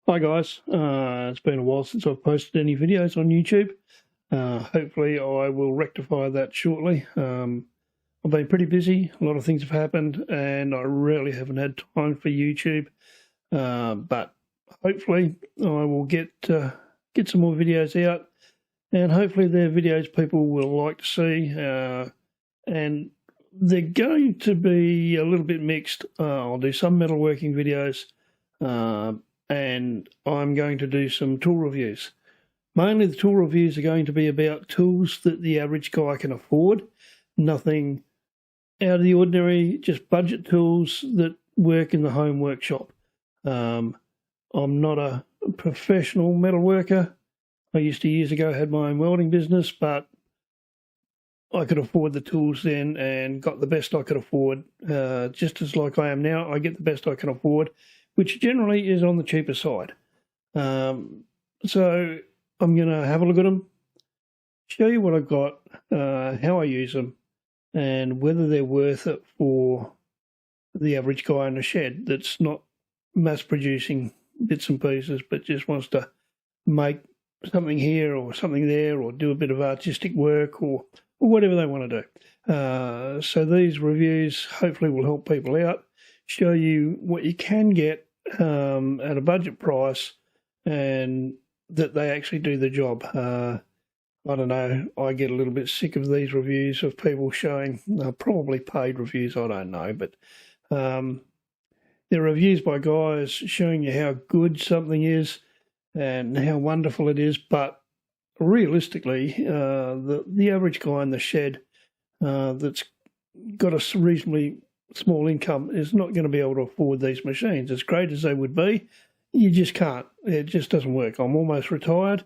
Hi guys, it's been a while since I've posted any videos on YouTube. Hopefully I will rectify that shortly. I've been pretty busy, a lot of things have happened and I really haven't had time for YouTube. But hopefully I will get some more videos out, and hopefully they're videos people will like to see, and they're going to be a little bit mixed. I'll do some metalworking videos, and I'm going to do some tool reviews. Mainly the tool reviews are going to be about tools that the average guy can afford. Nothing out of the ordinary, just budget tools that work in the home workshop. I'm not a professional metal worker. I used to years ago had my own welding business, but I could afford the tools then and got the best I could afford. Just as like I am now, I get the best I can afford, which generally is on the cheaper side. So I'm going to have a look at them, show you what I've got, how I use them, and whether they're worth it for the average guy in a shed that's not mass producing bits and pieces, but just wants to make something here or something there, or do a bit of artistic work, or whatever they want to do. So these reviews hopefully will help people out, show you what you can get at a budget price, and that they actually do the job. I don't know, I get a little bit sick of these reviews of people showing, probably paid reviews, I don't know, but they're reviews by guys showing you how good something is and how wonderful it is, but realistically, the average guy in the shed that's got a reasonably small income is not going to be able to afford these machines. As great as they would be, you just can't. It just doesn't work. I'm almost retired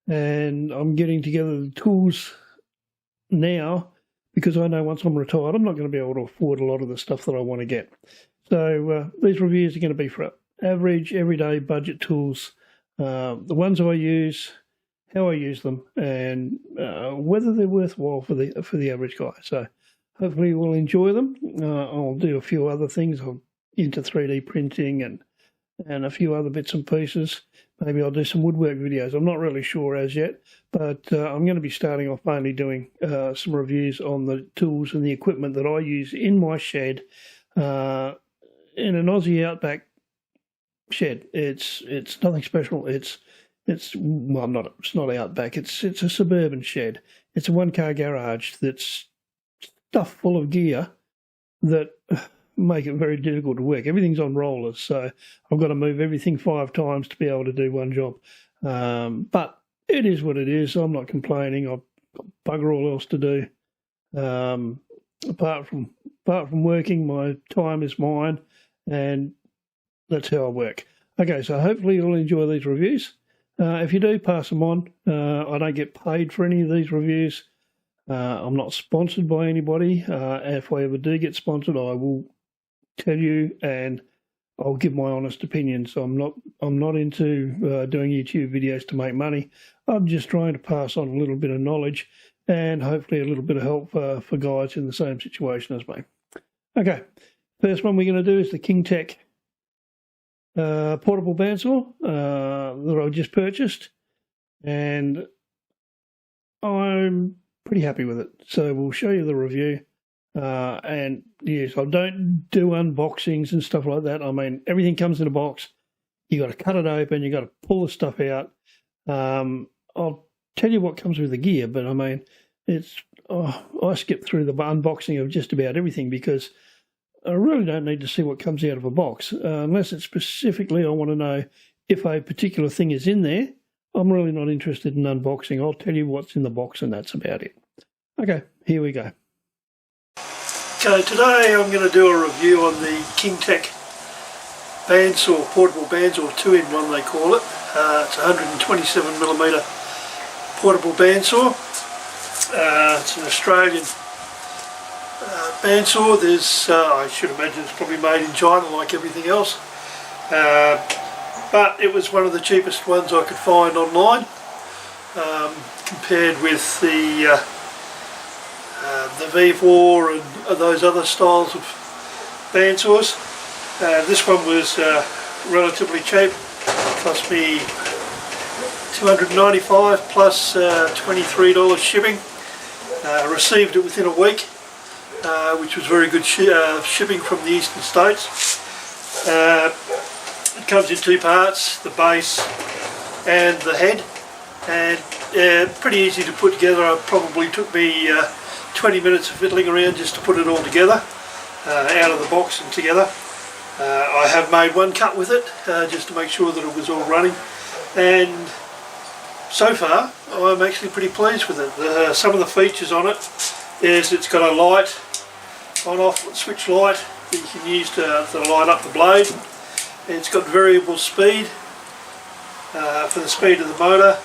and I'm getting together the tools now because I know once I'm retired I'm not going to be able to afford a lot of the stuff that I want to get. So these reviews are going to be for average, everyday budget tools, the ones I use, how I use them, and whether they're worthwhile for the average guy. So hopefully you will enjoy them. I'll do a few other things. I'm into 3D printing and a few other bits and pieces. Maybe I'll do some woodwork videos. I'm not really sure as yet, but I'm going to be starting off mainly doing some reviews on the tools and the equipment that I use in my shed, in an Aussie Outback shed. It's nothing special. It's not Outback. It's a suburban shed. It's a one-car garage that's stuffed full of gear that make it very difficult to work. Everything's on rollers, so I've got to move everything 5 times to be able to do one job. But it is what it is. I'm not complaining. I've got bugger all else to do. Apart from working, my time is mine, and that's how I work. Okay, so hopefully you'll enjoy these reviews. If you do, pass them on. I don't get paid for any of these reviews. I'm not sponsored by anybody. If I ever do get sponsored, I will tell you, and I'll give my honest opinion. So I'm not into doing YouTube videos to make money. I'm just trying to pass on a little bit of knowledge and hopefully a little bit of help for guys in the same situation as me. Okay, first one we're going to do is the King Tech portable bandsaw that I just purchased, and I'm pretty happy with it. So we'll show you the review. And yes, I don't do unboxings and stuff like that. I mean, everything comes in a box. You got to cut it open. You got to pull the stuff out. I'll tell you what comes with the gear, but I mean, I skip through the unboxing of just about everything because I really don't need to see what comes out of a box unless it's specifically I want to know if a particular thing is in there. I'm really not interested in unboxing. I'll tell you what's in the box and that's about it. Okay, here we go. Okay, today I'm going to do a review on the King Tech bandsaw, portable bandsaw, 2-in-1 they call it. It's a 127mm portable bandsaw. It's an Australian bandsaw. There's, I should imagine it's probably made in China like everything else. But it was one of the cheapest ones I could find online, compared with the V4 and those other styles of bandsaws. This one was relatively cheap. cost me $295 plus $23 shipping. Received it within a week, which was very good shipping from the eastern states. It comes in two parts, the base and the head, and pretty easy to put together. It probably took me 20 minutes of fiddling around just to put it all together, out of the box and together. I have made one cut with it just to make sure that it was all running, and so far I'm actually pretty pleased with it. Some of the features on it is it's got a light, on-off switch light that you can use to light up the blade. It's got variable speed for the speed of the motor,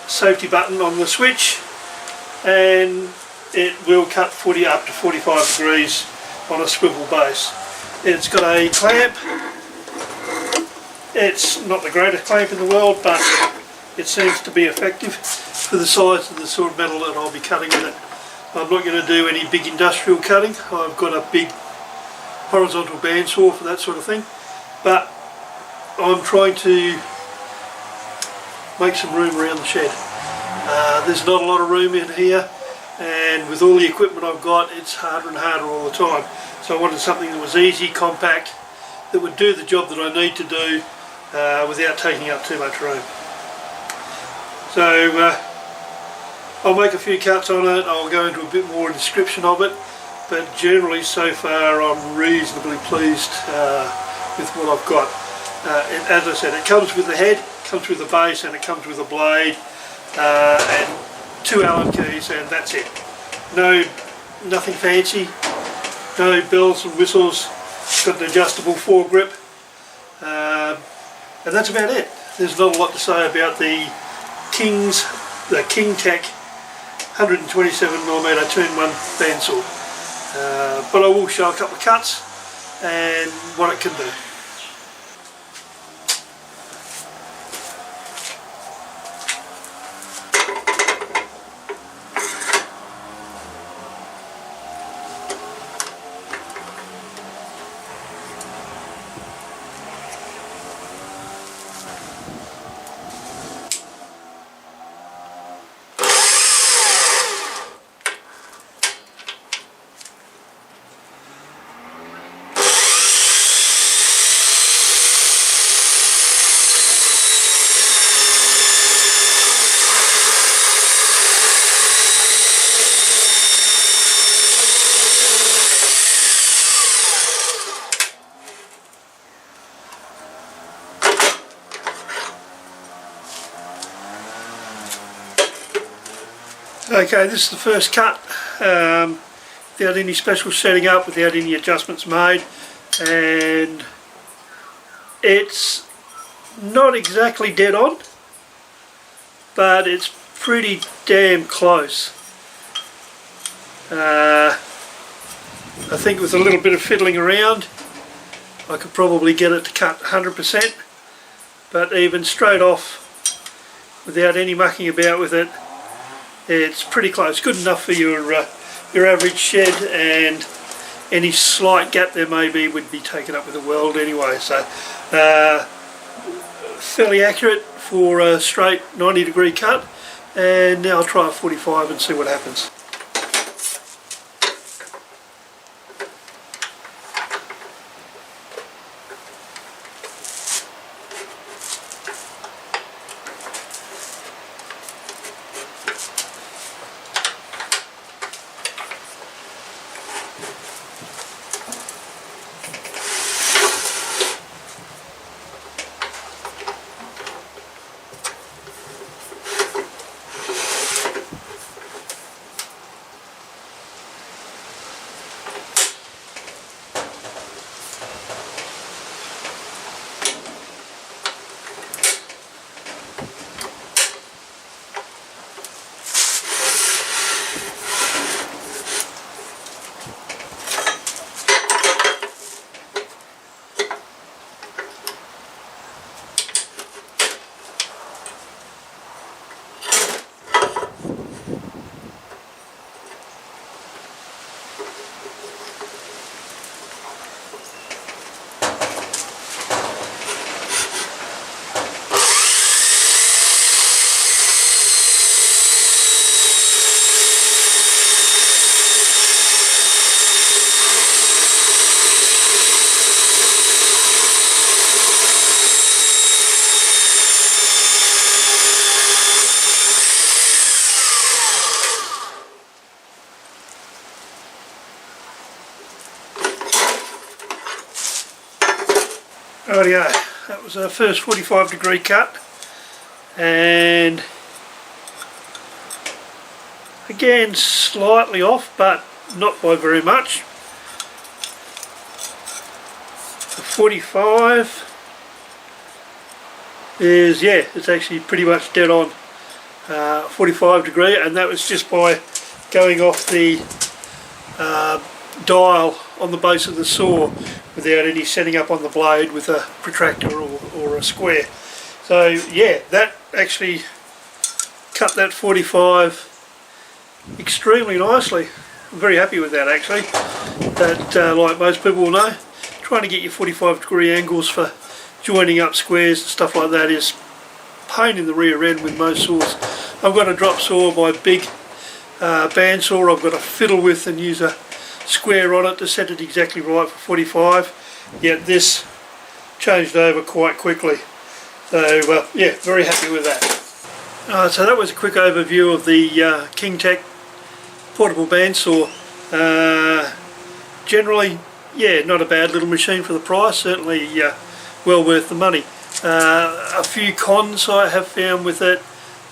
safety button on the switch, and it will cut footy up to 45 degrees on a swivel base. It's got a clamp. It's not the greatest clamp in the world, but it seems to be effective for the size of the sort of metal that I'll be cutting with it. I'm not going to do any big industrial cutting. I've got a big horizontal bandsaw for that sort of thing, but I'm trying to make some room around the shed. There's not a lot of room in here, and with all the equipment I've got, it's harder and harder all the time. So I wanted something that was easy, compact, that would do the job that I need to do without taking up too much room. So I'll make a few cuts on it. I'll go into a bit more description of it, but generally so far I'm reasonably pleased with what I've got. As I said, it comes with the head, comes with the base, and it comes with a blade and two Allen keys, and that's it. Nothing fancy, no bells and whistles. It's got an adjustable foregrip, and that's about it. There's not a lot to say about the King Tech 127mm 2-in-1 bandsaw, but I will show a couple of cuts and what it can do. Okay, this is the first cut, without any special setting up, without any adjustments made, and it's not exactly dead on, but it's pretty damn close. I think with a little bit of fiddling around I could probably get it to cut 100%, but even straight off without any mucking about with it, it's pretty close. Good enough for your average shed, and any slight gap there may be would be taken up with a weld anyway. So fairly accurate for a straight 90-degree cut, and now I'll try a 45 and see what happens. Rightio, that was our first 45-degree cut, and again slightly off, but not by very much. The 45 is, yeah, it's actually pretty much dead on 45 degree, and that was just by going off the dial on the base of the saw without any setting up on the blade with a protractor or a square. So yeah, that actually cut that 45 extremely nicely. I'm very happy with that actually. That like most people will know, trying to get your 45-degree angles for joining up squares and stuff like that is pain in the rear end with most saws. I've got a drop saw, my big bandsaw I've got to fiddle with and use a square on it to set it exactly right for 45, yet this changed over quite quickly. So yeah, very happy with that. So that was a quick overview of the King Tech portable bandsaw. Generally, yeah, not a bad little machine for the price, certainly well worth the money. A few cons I have found with it,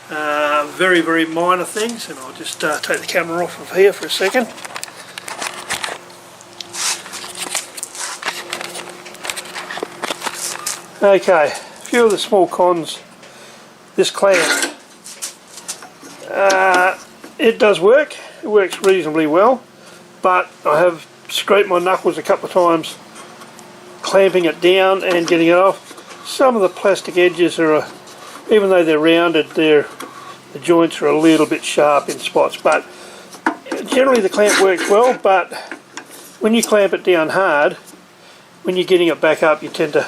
very, very minor things, and I'll just take the camera off of here for a second. Okay, a few of the small cons. This clamp, it does work, it works reasonably well, but I have scraped my knuckles a couple of times clamping it down and getting it off. Some of the plastic edges are, even though they're rounded, the joints are a little bit sharp in spots, but generally the clamp works well. But when you clamp it down hard, when you're getting it back up, you tend to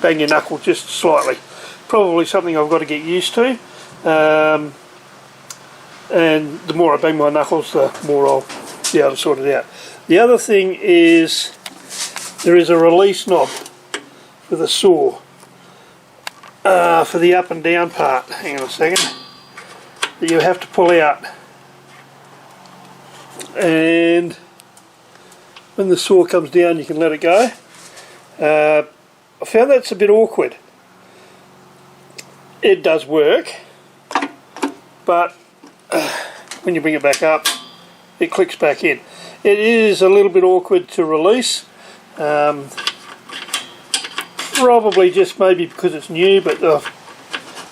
bang your knuckle just slightly. Probably something I've got to get used to, and the more I bang my knuckles, the more I'll be able to sort it out. The other thing is there is a release knob for the saw for the up and down part. Hang on a second. That you have to pull out, and when the saw comes down you can let it go. I found that's a bit awkward. It does work, but when you bring it back up it clicks back in. It is a little bit awkward to release, probably just maybe because it's new, but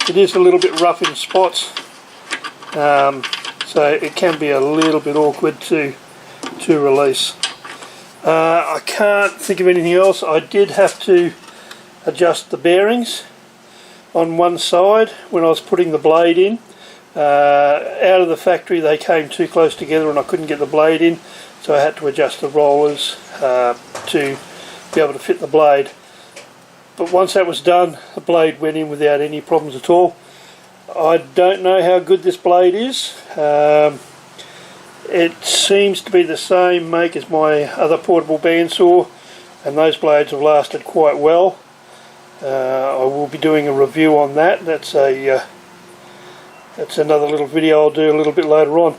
it is a little bit rough in spots, so it can be a little bit awkward to release. I can't think of anything else. I did have to adjust the bearings on one side when I was putting the blade in. Out of the factory they came too close together and I couldn't get the blade in, so I had to adjust the rollers to be able to fit the blade. But once that was done, the blade went in without any problems at all. I don't know how good this blade is. It seems to be the same make as my other portable bandsaw, and those blades have lasted quite well. I will be doing a review on that. That's another little video I'll do a little bit later on.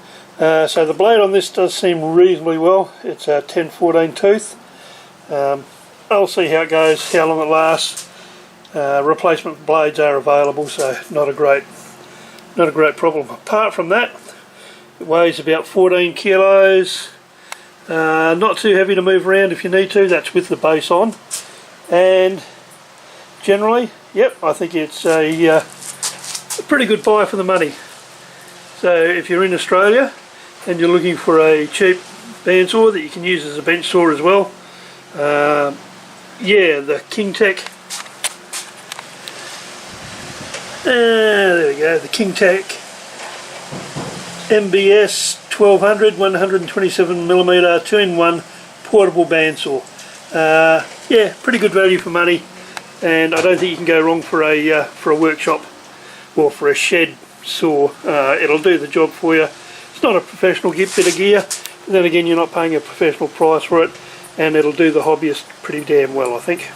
So the blade on this does seem reasonably well. It's a 10-14 tooth. I'll see how it goes, how long it lasts. Replacement blades are available, so not a great problem. Apart from that, it weighs about 14 kilos. Not too heavy to move around if you need to. That's with the base on. And generally, yep, I think it's a pretty good buy for the money. So if you're in Australia and you're looking for a cheap bandsaw that you can use as a bench saw as well, yeah, the King Tech, there we go, the King Tech MBS-1200 127mm 2-in-1 portable bandsaw. Yeah, pretty good value for money, and I don't think you can go wrong for a workshop or for a shed saw. It'll do the job for you. It's not a professional bit of gear, but then again you're not paying a professional price for it, and it'll do the hobbyist pretty damn well, I think.